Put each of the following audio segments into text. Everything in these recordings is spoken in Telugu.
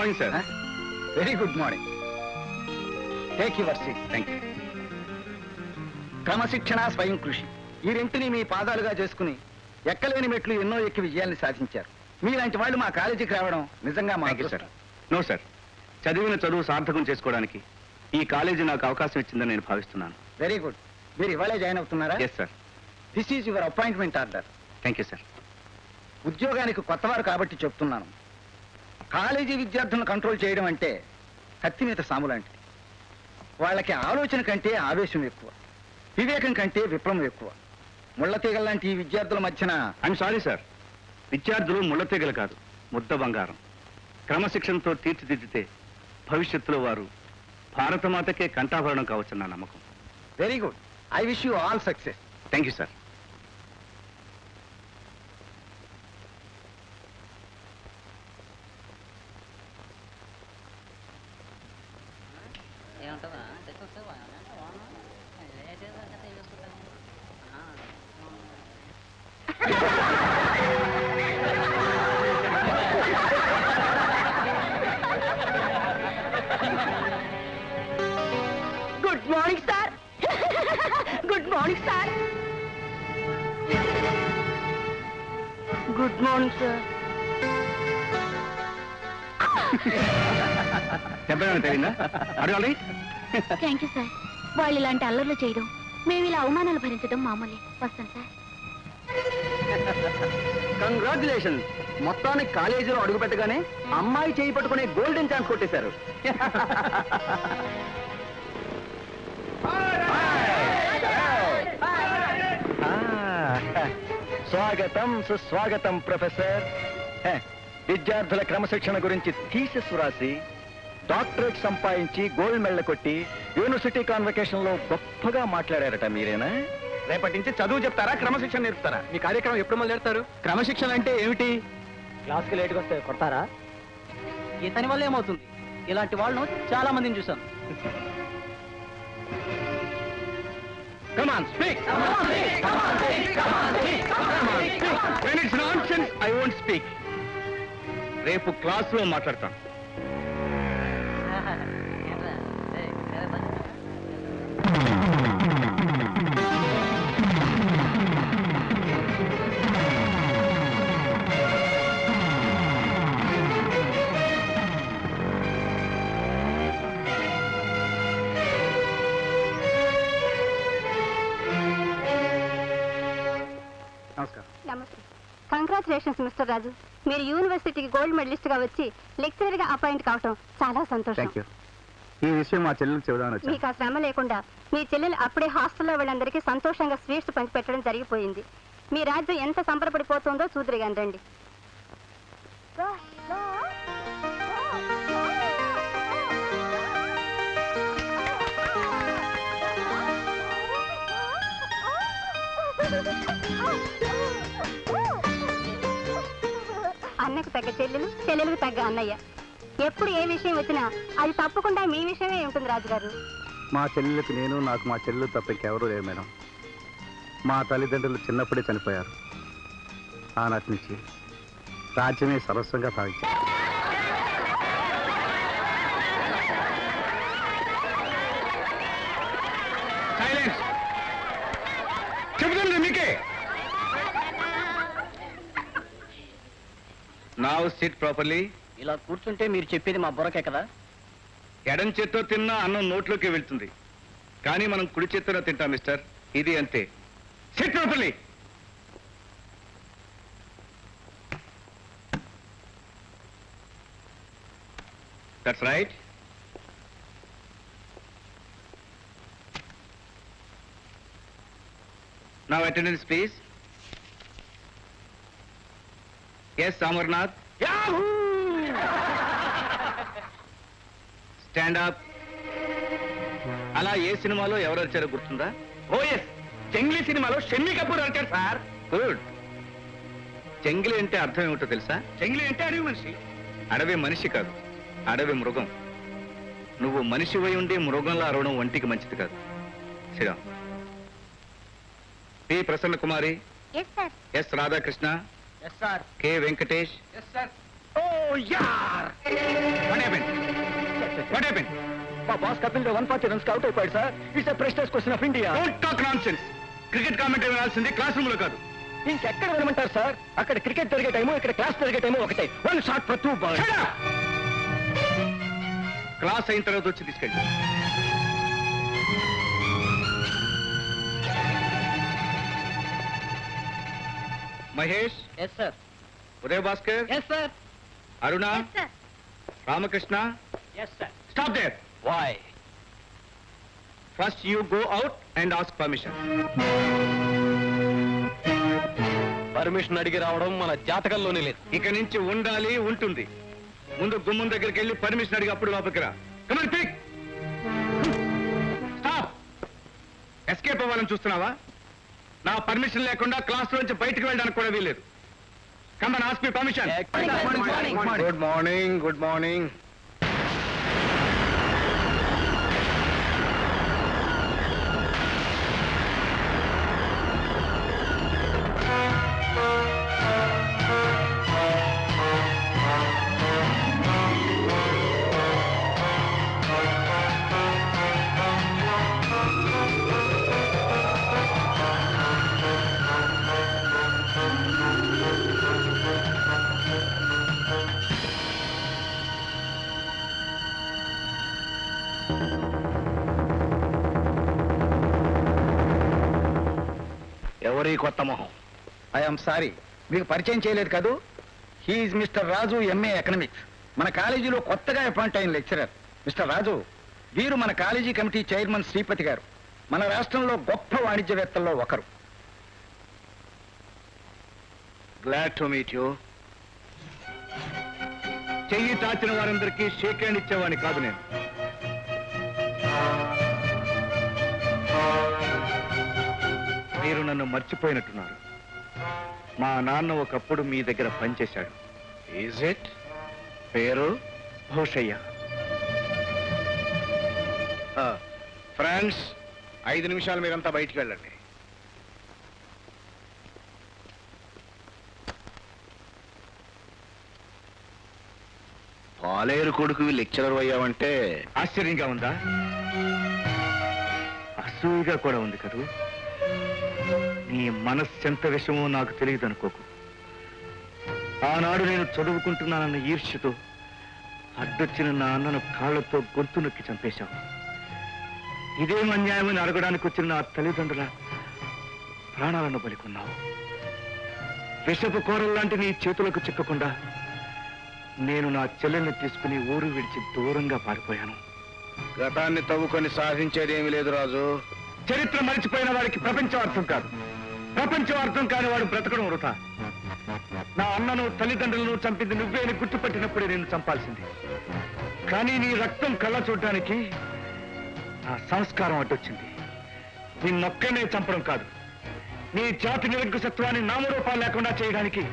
Morning sir. Very good morning. Take your seat. Thank you. క్రమశిక్షణ, స్వయం కృషి ఈ రెంటిని మీ పాదాలుగా చేసుకుని ఎక్కలేని మెట్లు ఎన్నో ఎక్కి విజయాన్ని సాధించారు. మీలాంటి వాళ్ళు మా కాలేజీకి రావడం నిజంగా మా సార్. నో సార్, చదివిన చదువు సార్థకం చేసుకోవడానికి ఈ కాలేజీ నాకు అవకాశం ఇచ్చిందని నేను భావిస్తున్నాను. Very good. మీరు ఇవాళే జాయిన్ అవుతున్నారా? Yes sir. This is your appointment order. Thank you sir. ఉద్యోగానికి కొత్తవారు కాబట్టి చెప్తున్నాను. కాలేజీ విద్యార్థులను కంట్రోల్ చేయడం అంటే కత్తి మీద సాము లాంటిది. వాళ్ళకి ఆలోచన కంటే ఆవేశం ఎక్కువ, వివేకం కంటే విప్లవం ఎక్కువ. ముళ్ళతీగల లాంటి ఈ విద్యార్థుల మధ్యన ఐఎమ్ సారీ సార్, విద్యార్థులు ముళ్ళతీగలు కాదు, ముద్ద బంగారం. క్రమశిక్షణతో తీర్చిదిద్దితే భవిష్యత్తులో వారు భారతమాతకే కంఠాభరణం కావచ్చన్న నమ్మకం. Very good. I wish you all success. Thank you sir. Good morning sir. Good morning sir. Good morning sir. చెప్పేమైనా తెలియదా? అడగాలి. Thank you sir. వాళ్ళు ఇలాంటి అల్లర్లు చేయడం, మేము ఇలా అవమానాలు భరించడం మామూలే. వస్తాం సార్. కంగ్రాచులేషన్. మొత్తానికి కాలేజీలో అడుగు పెట్టగానే అమ్మాయి చేయి పట్టుకునే గోల్డెన్ ఛాన్స్ కొట్టేశారు. స్వాగతం, సుస్వాగతం ప్రొఫెసర్. విద్యార్థుల క్రమశిక్షణ గురించి థీసిస్ రాసి డాక్టరేట్ సంపాదించి గోల్డ్ మెడల్ కొట్టి యూనివర్సిటీ కాన్వకేషన్ లో గొప్పగా మాట్లాడారట మీరేనా? రేపటి నుంచి చదువు చెప్తారా, క్రమశిక్షణ నేర్పుతారా? మీ కార్యక్రమం ఎప్పుడు మొదలెడతారు? క్రమశిక్షణ అంటే ఏమిటి? క్లాస్కి లేట్గా వస్తే కొడతారా? ఇతని వల్ల ఏమవుతుంది? ఇలాంటి వాళ్ళను చాలా మందిని చూసాం. Come on, speak. When it's nonsense, I won't speak. రేపు క్లాసులో మాట్లాడతాను. నమస్తే. కంగ్రాచులేషన్స్ మిస్టర్ రాజు. మీరు యూనివర్సిటీకి గోల్డ్ మెడలిస్ట్ గా వచ్చి లెక్చరర్ గా అపాయింట్ కావటం చాలా సంతోషం. ఈ విషయం మా చెల్లెలకు చెబుదామని. మీకు ఆ శ్రమ లేకుండా మీ చెల్లెలు అప్పుడే హాస్టల్లో వాళ్ళందరికీ సంతోషంగా స్వీట్స్ పంచి పెట్టడం జరిగిపోయింది. మీ రాజ్యం ఎంత సంబరపడిపోతుందో చూదురుగాని రండి. అన్నకు తగ్గ చెల్లెలు, చెల్లెలకు తగ్గ అన్నయ్య. ఎప్పుడు ఏ విషయం వచ్చినా అది తప్పకుండా మీ విషయమే ఉంటుంది రాజుగారు. మా చెల్లెలకు నేను, నాకు మా చెల్లెలు తప్ప ఇంకెవరూ లేరు మేడం. మా తల్లిదండ్రులు చిన్నప్పుడే చనిపోయారు. ఆనాటి నుంచి రాజ్యమే సర్వస్వంగా భావించారు. చెబుతుంది మీకే. Now sit properly. ఇలా కూర్చుంటే మీరు చెప్పేది మా బుర్రకే కదా. ఎడం చేత్తో తిన్నా అన్నం నోట్లోకి వెళ్తుంది, కానీ మనం కుడి చేత్తో తింటాం మిస్టర్. ఇది అంతే. SIT properly. That's right. Now attendance please. Yes, Amarnath. Yahoo! Stand up. అలా ఏ సినిమాలో ఎవరు వచ్చారో గుర్తుందా? ఓ ఎస్, జంగ్లీ సినిమాలో షమ్మి కపూర్ వచ్చారు సార్. గుడ్. జంగ్లీ అంటే అర్థం ఏమిటో తెలుసా? జంగ్లీ అంటే అడవి మనిషి. అడవి మనిషి కాదు, అడవి మృగం. నువ్వు మనిషి వై ఉండి మృగంలో అరవడం ఒంటికి మంచిది కాదు. Sriram. P Prasanna Kumari. S Radhakrishna. Yes sir. K Venkatesh. Yes sir. ఓ యార్! మా బాస్ కపిల్ 140 రన్స్ అవుట్ అయిపోయాడు సార్. It's a prestige question of India. Cricket commentary వినాల్సింది క్లాస్ రూమ్ లో కాదు. ఇంకెక్కడ వినమంటారు సార్? అక్కడ క్రికెట్ జరిగే టైము, ఇక్కడ క్లాస్ జరిగే టైము ఒకటే. 1 షాట్ ఫర్ 2 బాల్స్. క్లాస్ అయిన తర్వాత వచ్చి తీసుకెళ్ళి. Mahesh, yes sir. Uday Bhaskar, yes sir. Aruna, Yes, sir. Ramakrishna, yes sir. Stop there. Why? First you go out and ask permission. Permission అడిగి రావడం మన జాతకంలోనే లేదు. ఇక నుంచి ఉండాలి, ఉంటుంది. ముందు గుమ్మం దగ్గరికి వెళ్ళి పర్మిషన్ అడిగి అప్పుడు లోపలికి రా. Come on pick. స్టాప్. ఎస్కేప్ అవ్వాలని చూస్తున్నావా? నా పర్మిషన్ లేకుండా క్లాస్ నుంచి బయటకు వెళ్ళడానికి కూడా వీల్లేదు. Come on ask me permission. Good morning. Good morning. ఎవరి కొత్త మొహం? ఐఎమ్ సారీ, మీకు పరిచయం చేయలేదు కదూ. హీఈస్ మిస్టర్ రాజు, ఎంఏ ఎకనామిక్స్. మన కాలేజీలో కొత్తగా అపాయింట్ అయిన లెక్చరర్. మిస్టర్ రాజు, వీరు మన కాలేజీ కమిటీ చైర్మన్ శ్రీపతి గారు. మన రాష్ట్రంలో గొప్ప వాణిజ్యవేత్తల్లో ఒకరు. Glad to meet you. చెయ్యి చాచిన వారందరికీ షేక్ హ్యాండ్ ఇచ్చేవాడిని కాదు నేను. మీరు నన్ను మర్చిపోయినట్టున్నారు. మా నాన్న ఒకప్పుడు మీ దగ్గర పనిచేశాడు. Is it? పేరు? భూషయ్య. ఫ్రెండ్స్, 5 నిమిషాలు మీరంతా బయటికి వెళ్ళండి. పాలేరు కొడుకు లెక్చరర్ అయ్యావంటే ఆశ్చర్యంగా ఉందా? అసూయగా కూడా ఉంది కదూ. నీ మనస్సెంత విషమో నాకు తెలియదు అనుకోకు. ఆనాడు నేను చదువుకుంటున్నానన్న ఈర్ష్యతో అడ్డొచ్చిన నా అన్నను కాళ్లతో గొంతు నొక్కి చంపేశావు. ఇదేం అన్యాయమని అడగడానికి వచ్చిన నా తల్లిదండ్రుల ప్రాణాలను బలికొన్నావు. విషపు కోరల్లాంటి నీ చేతులకు చిక్కకుండా నేను నా చెల్లెల్ని తీసుకుని ఊరు విడిచి దూరంగా పారిపోయాను. గతాన్ని తవ్వుకొని సాధించేదేమీ లేదు రాజు. చరిత్ర మరిచిపోయిన వాడికి ప్రపంచం అర్థం కాదు. ప్రపంచం అర్థం కాని వాడు బ్రతకడం వృథా. నా అన్నను తల్లిదండ్రులను చంపింది నువ్వే అని గుర్తుపట్టినప్పుడే నేను చంపాల్సింది. కానీ నీ రక్తం కళ్ళ చూడటానికి నా సంస్కారం అడ్డొచ్చింది. నిన్నొక్కనే చంపడం కాదు, నీ జాతి నిరంకుశత్వాన్ని నామరూపాలు లేకుండా చేయడానికి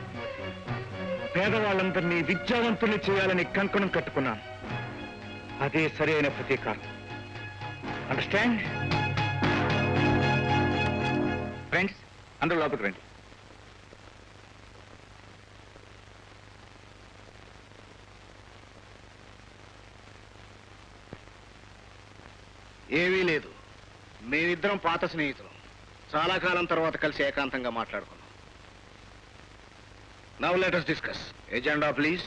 పేదవాళ్ళందరినీ విద్యావంతుల్ని చేయాలని కంకణం కట్టుకున్నాను. అదే సరైన ప్రతీకారం. అండర్స్టాండ్? ఫ్రెండ్స్, అందరూ లోపలికి రండి. ఏమీ లేదు. మేమిద్దరం పాత స్నేహితులం. చాలా కాలం తర్వాత కలిసి ఏకాంతంగా మాట్లాడుకున్నాం. Now let us discuss. Agenda please.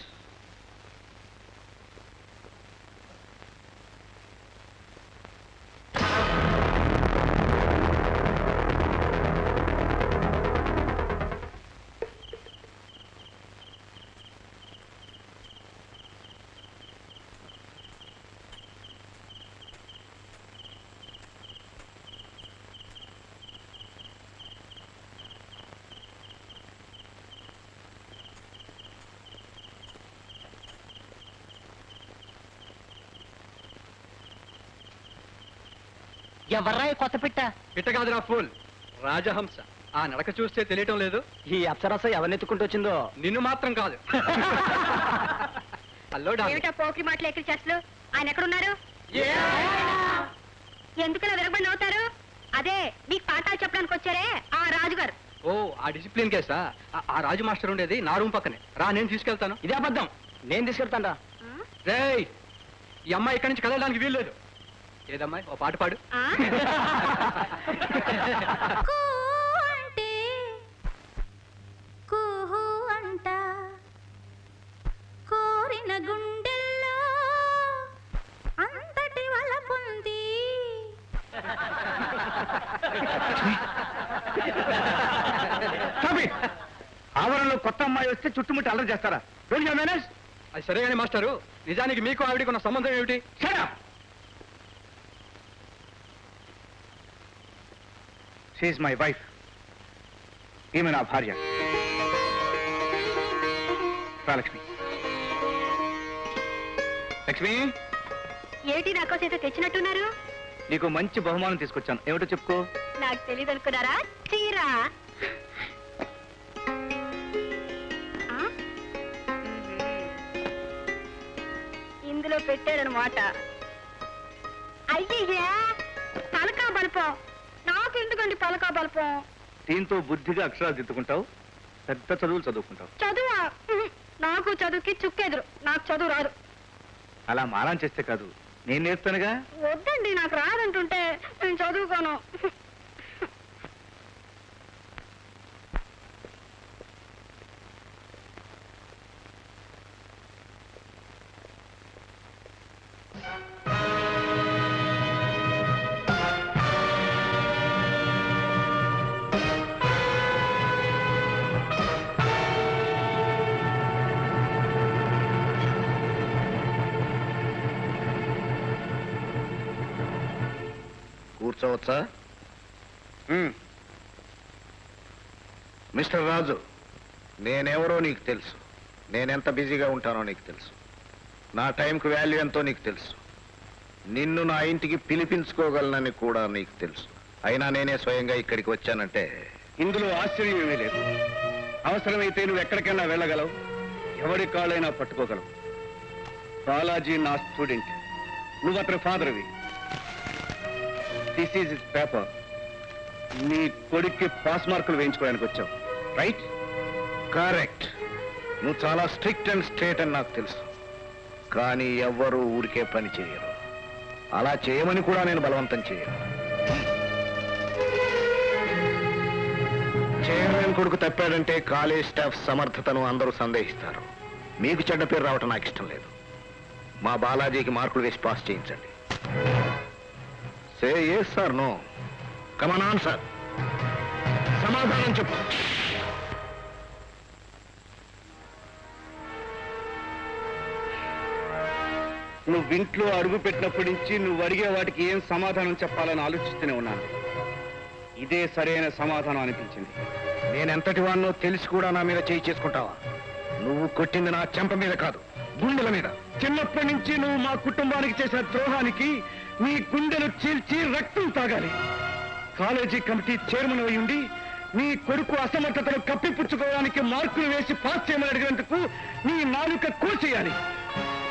ఎవర్రా కొత్త పిట్ట? పిట్ట కాదురా ఫూల్, రాజహంస. ఆ నడక చూస్తే తెలియటం లేదు ఈ అప్సరస ఎవరినెత్తుకుంటూ వచ్చిందో. నిన్ను మాత్రం కాదు. Hello doctor. ఏమిటా పోకి మాటలు ఎక్కడి చేస్తలు? ఆయన ఎక్కడున్నారు? ఎందుకలా విరగబడి నవ్వుతారు? అదే మీకు పాఠాలు చెప్పడానికి వచ్చారే ఆ రాజుగారు. ఓ, ఆ డిసిప్లిన్ కేసా? ఆ రాజు మాస్టర్ ఉండేది నా రూమ్ పక్కనే. రా, నేను తీసుకెళ్తాను. ఇదే అబద్ధం. నేను తీసుకెళ్తాను రా. రేయ్ ఈ అమ్మాయి ఇక్కడి నుంచి కదలడానికి వీల్లేదు. ఏదమ్మాయి ఓ పాట పాడు. కోరిన గుండెల్లో అంతటి వలపుంది. ఆవరణలో కొత్త అమ్మాయి వస్తే చుట్టుముట్టి అల్లరి చేస్తారా? Don't you manage? అది సరే కానీ మాస్టారు, నిజానికి మీకు ఆవిడికి ఉన్న సంబంధం ఏమిటి? Shut up! She is my wife. ఈమె నా భార్య. లక్ష్మి. లక్ష్మి, ఏమిటి నా కోసం ఏదో తెచ్చినట్టున్నారు? నీకు మంచి బహుమానం తీసుకొచ్చాను. ఏమిటో చెప్పుకో. నాకు తెలియదు అనుకున్నారా? చీర. ఆ? ఇందులో పెట్టారనమాట. అయ్యయ్యా, పలకా బల్పం. నాకెందుకండి పలకా బల్పం? దీంతో బుద్ధిగా అక్షరాలు దిద్దుకుంటావు, పెద్ద చదువులు చదువుకుంటావు. చదువా? నాకు చదువుకి చుక్కెదురు. నాకు చదువు రాదు. అలా మారం చేస్తే కాదు, నేను నేర్పుతానుగా. వద్దండి, నాకు రాదంటుంటే నేను చదువుకోను. కూర్చోవచ్చా? మిస్టర్ రాజు, నేనెవరో నీకు తెలుసు. నేనెంత బిజీగా ఉంటానో నీకు తెలుసు. నా టైంకి వాల్యూ ఎంతో నీకు తెలుసు. నిన్ను నా ఇంటికి పిలిపించుకోగలనని కూడా నీకు తెలుసు. అయినా నేనే స్వయంగా ఇక్కడికి వచ్చానంటే ఇందులో ఆశ్చర్యం ఏమీ లేదు. అవసరమైతే నువ్వు ఎక్కడికైనా వెళ్ళగలవు, ఎవరి కాళ్ళైనా పట్టుకోగలవు. బాలాజీ నా స్టూడెంట్, నువ్వు అతని ఫాదర్వి. This is his paper. నీ కొడుక్కి పాస్ మార్కులు వేయించుకోవడానికి వచ్చావు, రైట్? కరెక్ట్. నువ్వు చాలా స్ట్రిక్ట్ అండ్ స్ట్రేట్ అని నాకు తెలుసు. కానీ ఎవ్వరూ ఊరికే పని చేయరు. అలా చేయమని కూడా నేను బలవంతం చేయను. చైర్మన్ కొడుకు తప్పాడంటే కాలేజ్ స్టాఫ్ సమర్థతను అందరూ సందేహిస్తారు. మీకు చెడ్డ పేరు రావటం నాకు ఇష్టం లేదు. మా బాలాజీకి మార్కులు వేసి పాస్ చేయించండి. సే yes or no? Come on, answer. సమాధానం చెప్పు. నువ్వు ఇంట్లో అడుగు పెట్టినప్పటి నుంచి నువ్వు అడిగే వాటికి ఏం సమాధానం చెప్పాలని ఆలోచిస్తూనే ఉన్నాను. ఇదే సరైన సమాధానం అనిపించింది. నేనెంతటి వాన్నో తెలిసి కూడా నా మీద చేయి చేసుకుంటావా? నువ్వు కొట్టింది నా చెంప మీద కాదు, గుండెల మీద. చిన్నప్పటి నుంచి నువ్వు మా కుటుంబానికి చేసిన ద్రోహానికి నీ గుండెలు చీల్చి రక్తం తాగాలి. కాలేజీ కమిటీ చైర్మన్ అయి ఉండి నీ కొడుకు అసమర్థతను కప్పిపుచ్చుకోవడానికి మార్కులు వేసి పాస్ చేయమని అడిగినందుకు నీ నాలుక కోసేయాలి.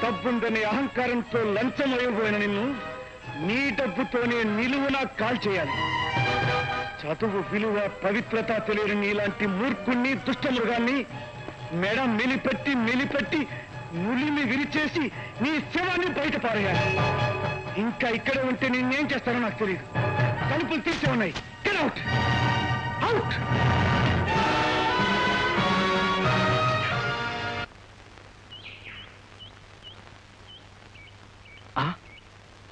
డబ్బుందనే అహంకారంతో లంచం అయిపోయిన నిన్ను నీ డబ్బుతోనే నిలువునా కాల్చేయాలి. చదువు విలువ పవిత్రత తెలియని నీలాంటి మూర్ఖుణ్ణి, దుష్టమృగాన్ని మెడ మెలిపెట్టి ములిమి విరిచేసి నీ శవాన్ని బయట పారేయాలి. ఇంకా ఇక్కడే ఉంటే నేనేం చేస్తానో నాకు తెలియదు. తలుపులు తీసే ఉన్నాయి. Get out! Out!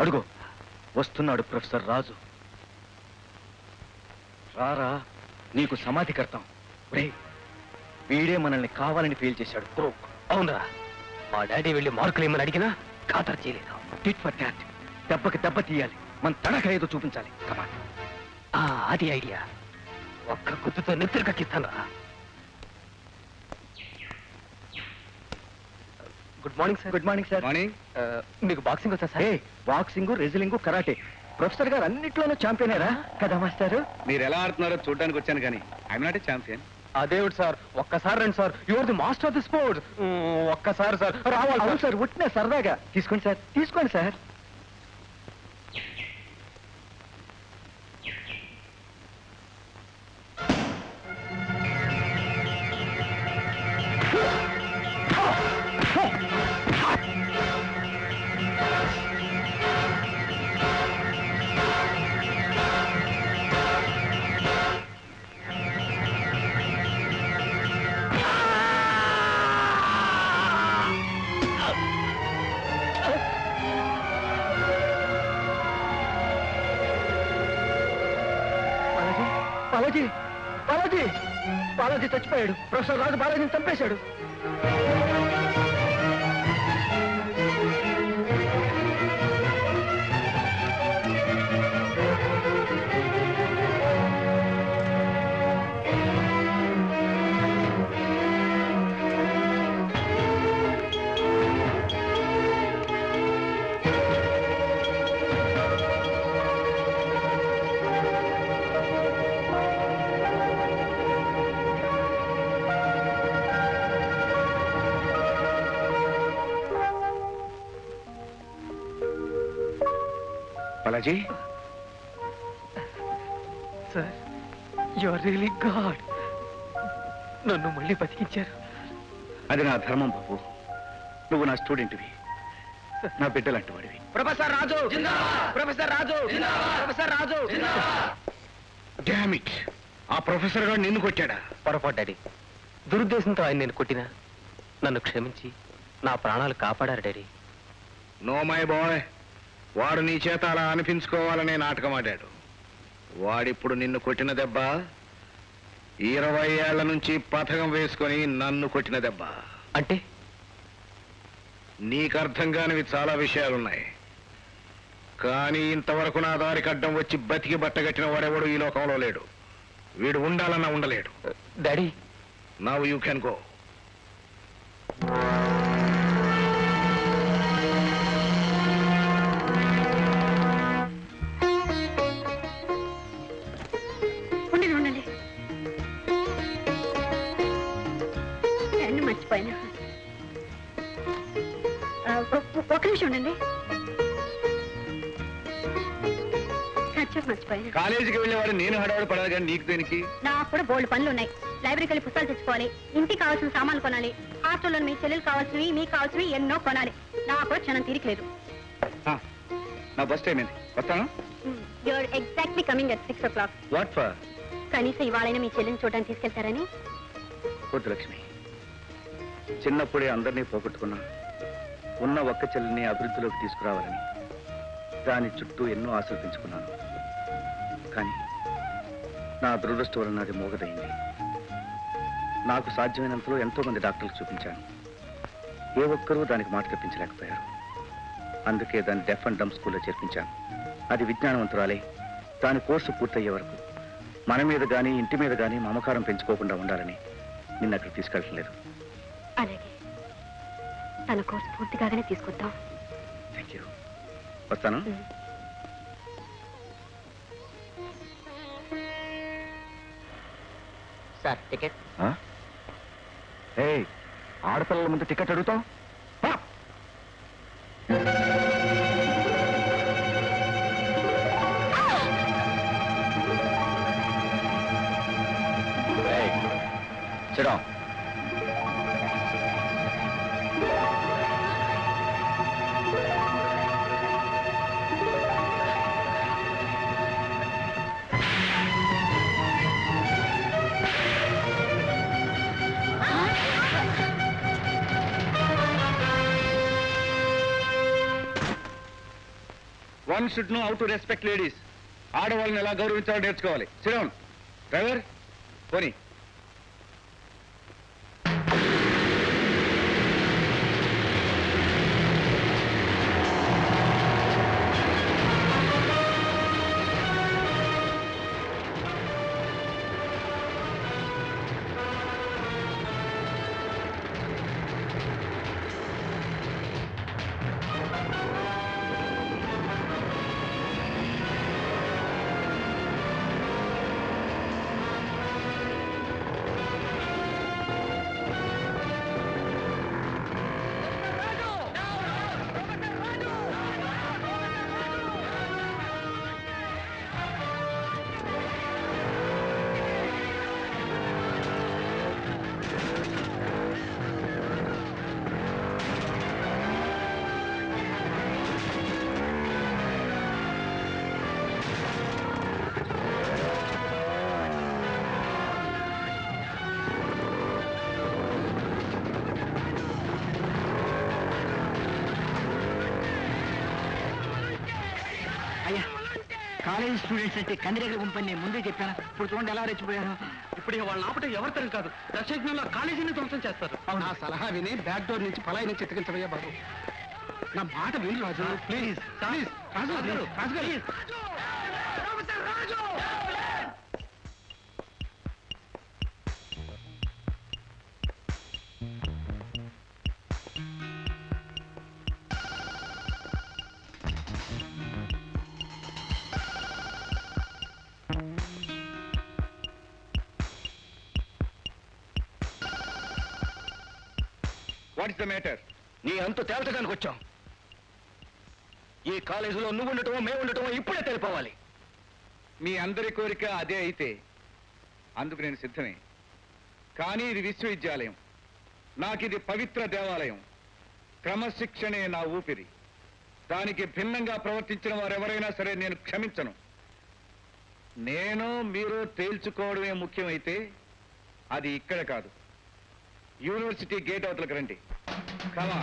అడుగు, వస్తున్నాడు ప్రొఫెసర్ రాజు. రారా, నీకు సమాధి కడతాం. వీడే మనల్ని కావాలని ఫెయిల్ చేశాడు. క్రోక్. అవునరా, మా డాడీ వెళ్ళి మార్కులు ఏమని అడిగినా ఖాతరు చేయలేదు. Tit for tat. దెబ్బకి దెబ్బ తీయాలి. మన తడక ఏదో చూపించాలి. కమాన్. అది ఐడియా. ఒక్క గుర్తుతో నెత్తురు కక్కిస్తానరా. Good morning sir. Good morning sir. Morning. మీకు బాక్సింగ్ వచ్చా sir? Boxing, wrestling, karate. Professor గారు అన్నిట్లోనూ ఛాంపియనేరా కదా మాస్టారు? మీరు ఎలా ఆడుతున్నారో చూడడానికి వచ్చాను కానీ ఐఎమ్ నాట్ ఏ ఛాంపియన్. అదేవిడు సార్, ఒక్కసారి రండి sir. Your the master of the sports. ఒక్కసారి సార్ రావాలి. అవును సార్, ఉట్టిన సరదాగా. తీసుకోండి సార్, తీసుకోండి సార్. బాలాజీ బాలాజీ బాలాజీ చచ్చిపోయాడు. ప్రొఫెసర్ రాజు బాలాజీని చంపేశాడు. Balaji, sir you are really god. నన్ను మళ్ళీ బతికించారు. అది నా ధర్మం బాబు. నువ్వు నా స్టూడెంట్వి, నా బిడ్డలాంటి వాడివి. Professor Raju professor Raju professor Raju. Damn it, ఆ ప్రొఫెసర్ గారు నిన్ను కొట్టాడా? పొరపాటు డాడీ. దురుద్దేశంతో ఆయన నేను కొట్టినా నన్ను క్షమించి నా ప్రాణాలు కాపాడారు డాడీ. నో మై బాయ్, వాడు నీ చేత అలా అనిపించుకోవాలనే నాటకం ఆడాడు. వాడిప్పుడు నిన్ను కొట్టిన దెబ్బ 20 ఏళ్ల నుంచి పథకం వేసుకొని నన్ను కొట్టిన దెబ్బ. అంటే నీకు అర్థం కానివి చాలా విషయాలున్నాయి, కానీ ఇంతవరకు నా దారికి అడ్డం వచ్చి బతికి బట్టగట్టిన వాడెవడు ఈ లోకంలో లేడు. వీడు ఉండాలన్నా ఉండలేడు. Daddy, now you can go. ఉండండి ఉండండి, పెన్ను మర్చిపోయినా. ఒక నిమిషం ఉండండి, ఖర్చు మర్చిపోయినా. కాలేజీకి వెళ్ళేవాడు నేను హడావుడు పడాలి, కానీ నీకు దేనికి? నాకు కూడా బోల్డ్ పనులు ఉన్నాయి. లైబ్రరీకి వెళ్ళి పుస్తకాలు తెచ్చుకోవాలి, ఇంటికి కావాల్సిన సామాన్లు కొనాలి, హాస్టల్లో మీ చెల్లెలు కావాల్సినవి మీకు కావాల్సినవి ఎన్నో కొనాలి. నాకు కూడా క్షణం తీరిక లేదు. నా బస్ టైం ఏంది, వస్తాను. You are exactly coming at 6 o'clock. What for? కనీసం ఇవాళైనా మీ చెల్లిని చూడడానికి తీసుకెళ్తారని. వద్దు లక్ష్మి, చిన్నప్పుడే అందరినీ పోగొట్టుకున్నా. ఉన్న ఒక్క చెల్లిని అభివృద్ధిలోకి తీసుకురావాలని దాని చుట్టూ ఎన్నో ఆశలు పెంచుకున్నాను. కానీ నా దురదృష్టం వలన అది మోగదైంది. నాకు సాధ్యమైనంతలో ఎంతో మంది డాక్టర్లు చూపించాను, ఏ ఒక్కరూ దానికి మాట తెప్పించలేకపోయారు. అందుకే దాన్ని డెఫ్ అండ్ డమ్ స్కూల్లో చేర్పించాను. అది విజ్ఞానవంతురాలే దాని కోర్సు పూర్తయ్యే వరకు మన మీద కానీ ఇంటి మీద కానీ మమకారం పెంచుకోకుండా ఉండాలని నిన్న అక్కడికి తీసుకెళ్ళట్లేదు. అలాగే, తన కోర్సు పూర్తి కాగానే తీసుకొద్దాం. థ్యాంక్ యూ, వస్తాను. Sir ticket. ఆడపిల్లల ముందు టికెట్ అడుగుతాం? SIT. One should know how to respect ladies. ఆడవాళ్ళని ఎలా గౌరవించాలో నేర్చుకోవాలి. Sit down. డ్రైవర్, పోనీ. కాలేజ్ స్టూడెంట్స్ అంటే కందిరేగల గుంపని నేను ముందే చెప్పాను. ఇప్పుడు చూడండి ఎలా రెచ్చిపోయారు. ఇప్పుడు వాళ్ళు ఆపటం ఎవరి తరం కాదు, దర్శకంలో కాలేజీని ధ్వంసం చేస్తారు. నా సలహా విని బ్యాక్ డోర్ నుంచి పలాయి నుంచి ఎత్తుకెళ్తావయ్యా బాబు. నా మాట విని రాజు, ప్లీజ్ ప్లీజ్. రాజు గారు, రాజు గారు. What is the matter? నీ అంతు తేల్చడానికి వచ్చాం. ఈ కాలేజీలో నువ్వు ఉండటమో మేము ఉండటమో ఇప్పుడే తెలిపోవాలి. మీ అందరి కోరిక అదే అయితే అందుకు నేను సిద్ధమే. కానీ ఇది విశ్వవిద్యాలయం, నాకిది పవిత్ర దేవాలయం. క్రమశిక్షణే నా ఊపిరి. దానికి భిన్నంగా ప్రవర్తించిన వారెవరైనా సరే నేను క్షమించను. నేను మీరు తేల్చుకోవడమే ముఖ్యమైతే అది ఇక్కడ కాదు, యూనివర్సిటీ గేట్ అవతలకు రండి. కమా.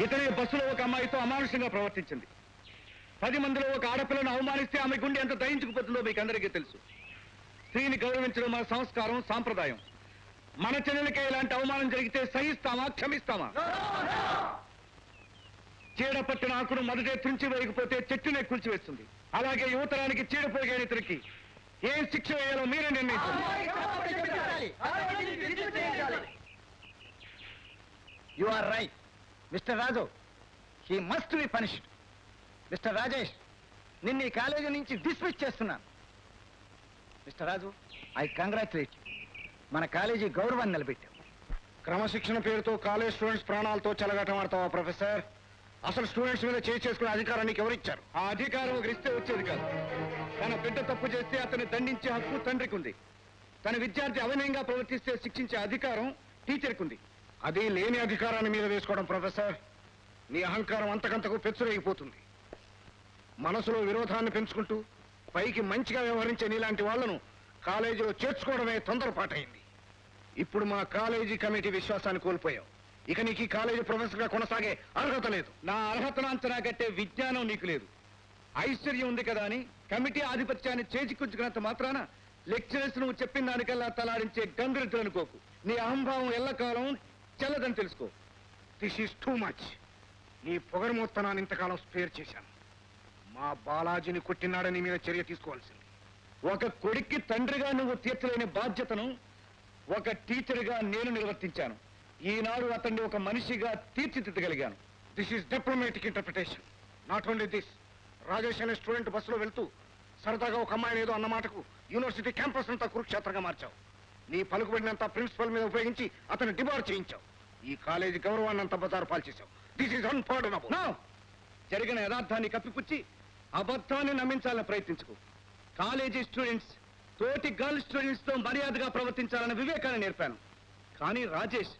ఇతనే బస్సులో ఒక అమ్మాయితో అమానుషంగా ప్రవర్తించింది. 10 మందిలో ఒక ఆడపిల్లను అవమానిస్తే ఆమె గుండె ఎంత దయించుకుపోతుందో మీకు అందరికీ తెలుసు. స్త్రీని గౌరవించడం మన సంస్కారం, సాంప్రదాయం. మన చెల్లెలకే ఇలాంటి అవమానం జరిగితే సహిస్తామా, క్షమిస్తామా? చీడ పట్టిన ఆకును మొదటే తుంచి వేయకపోతే చెట్టునే కూల్చివేస్తుంది. అలాగే యువతరానికి చీడపోయే ఇతరికి ఏం శిక్ష వేయాలో మీరే నిర్ణయించండి. You are right mister Raju. He must be punished. Mister Rajesh, నిన్న ఈ కాలేజీ నుంచి డిస్మిస్ చేస్తున్నాను. Mister Raju, I congratulate you. మన కాలేజీ గౌరవాన్ని నిలబెట్టాం. క్రమశిక్షణ పేరుతో కాలేజ్ స్టూడెంట్స్ ప్రాణాలతో చెలగాటమాడతావా ప్రొఫెసర్? అసలు స్టూడెంట్స్ మీద చేసుకునే అధికారానికి ఎవరిచ్చారు? ఆ అధికారం ఒకరిస్తే వచ్చేది కాదు. తన బిడ్డ తప్పు చేస్తే అతన్ని దండించే హక్కు తండ్రికి ఉంది. తన విద్యార్థి అవినయంగా ప్రవర్తిస్తే శిక్షించే అధికారం టీచర్కి ఉంది. అది లేని అధికారాన్ని మీద వేసుకోవడం ప్రొఫెసర్. నీ అహంకారం అంతకంతకు పెచ్చురేగిపోతుంది. మనసులో విరోధాన్ని పెంచుకుంటూ పైకి మంచిగా వ్యవహరించే నీలాంటి వాళ్లను కాలేజీలో చేర్చుకోవడమే తొందరపాటైంది. ఇప్పుడు మా కాలేజీ కమిటీ విశ్వాసాన్ని కోల్పోయావు. ఇక నీకు ఈ కాలేజీ ప్రొఫెసర్ గా కొనసాగే అర్హత లేదు. నా అర్హతను అంచనా కట్టే విజ్ఞానం నీకు లేదు. ఐశ్వర్యం ఉంది కదా అని కమిటీ ఆధిపత్యాన్ని చేజిక్కుంచుకున్నంత మాత్రాన లెక్చరర్స్ నువ్వు చెప్పిన దానికల్లా తలాడించే గంగిరెద్దులు అనుకోకు. నీ అహంభావం ఎల్లకాలం చెల్లదని తెలుసుకో. This is too much. నీ పొగరమూత్తనాన్ని ఇంతకాలం స్పేర్ చేశాను. మా బాలాజీని కొట్టినాడని మీద చర్య తీసుకోవాల్సింది. ఒక కొడుక్కి తండ్రిగా నువ్వు తీర్చలేని బాధ్యతను ఒక టీచర్గా నేను నిర్వర్తించాను. ఈనాడు అతన్ని ఒక మనిషిగా తీర్చిదిద్దగలిగాను. This is diplomatic interpretation. Not only this, Rajesh అనే స్టూడెంట్ బస్సులో వెళ్తూ సరదాగా ఒక అమ్మాయిని ఏదో అన్నమాటకు యూనివర్సిటీ క్యాంపస్ అంతా కురుక్షేత్రంగా మార్చావు. నీ పలుకుబడినంత ప్రిన్సిపల్ మీద ఉపయోగించి అతన్ని డిబార్ చేయించావు. ఈ కాలేజీ గౌరవాన్ని అంతా బజారు పాల్చేశావు. This is unpardonable. నో! జరిగిన యథార్థాన్ని కప్పిపుచ్చి అబద్ధాన్ని నమ్మించాలని ప్రయత్నించుకో. కాలేజీ స్టూడెంట్స్ తోటి గర్ల్ స్టూడెంట్స్ తో మర్యాదగా ప్రవర్తించాలన్న వివేకాన్ని నేర్పాను. కానీ రాజేష్,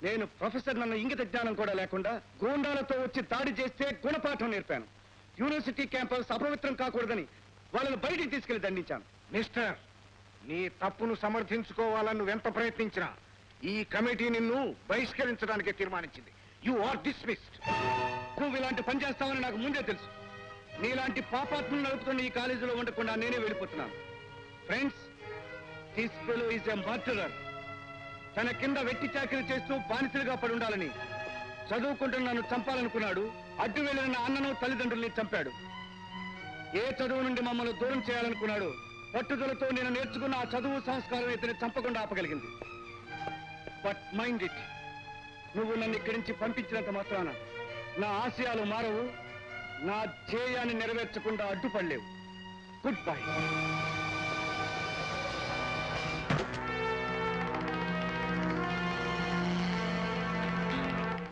నేను ప్రొఫెసర్ నన్ను ఇంగిత జ్ఞానం కూడా లేకుండా గూండాలతో వచ్చి దాడి చేస్తే గుణపాఠం నేర్పాను. యూనివర్సిటీ క్యాంపస్ అపవిత్రం కాకూడదని వాళ్ళని బయటికి తీసుకెళ్లి దండించాను. మిస్టర్, నీ తప్పును సమర్థించుకోవాలని నువ్వెంత ప్రయత్నించినా ఈ కమిటీ నిన్ను బహిష్కరించడానికి తీర్మానించింది. You are dismissed. నువ్వు ఇలాంటి పని చేస్తావని నాకు ముందే తెలుసు. నీలాంటి పాపాత్మను నడుపుతున్న ఈ కాలేజీలో ఉండకుండా నేనే వెళ్ళిపోతున్నాను. Friends, this fellow is a murderer. తన కింద వెట్టి చాకరీ చేస్తూ బానిసలుగా పడి ఉండాలని చదువుకుంటున్న నన్ను చంపాలనుకున్నాడు. అడ్డు వెళ్ళిన నా అన్నను తల్లిదండ్రుల్ని చంపాడు. ఏ చదువు నుండి మమ్మల్ని దూరం చేయాలనుకున్నాడు. పట్టుదలతో నేను నేర్చుకున్న ఆ చదువు సంస్కారం ఇతని చంపకుండా ఆపగలిగింది. బట్ మైండ్ ఇట్, నువ్వు నన్ను ఇక్కడి నుంచి పంపించినంత మాత్రాన నా ఆశయాలు మారవు, నా ధ్యేయాన్ని నెరవేర్చకుండా అడ్డుపడలేవు. Good bye.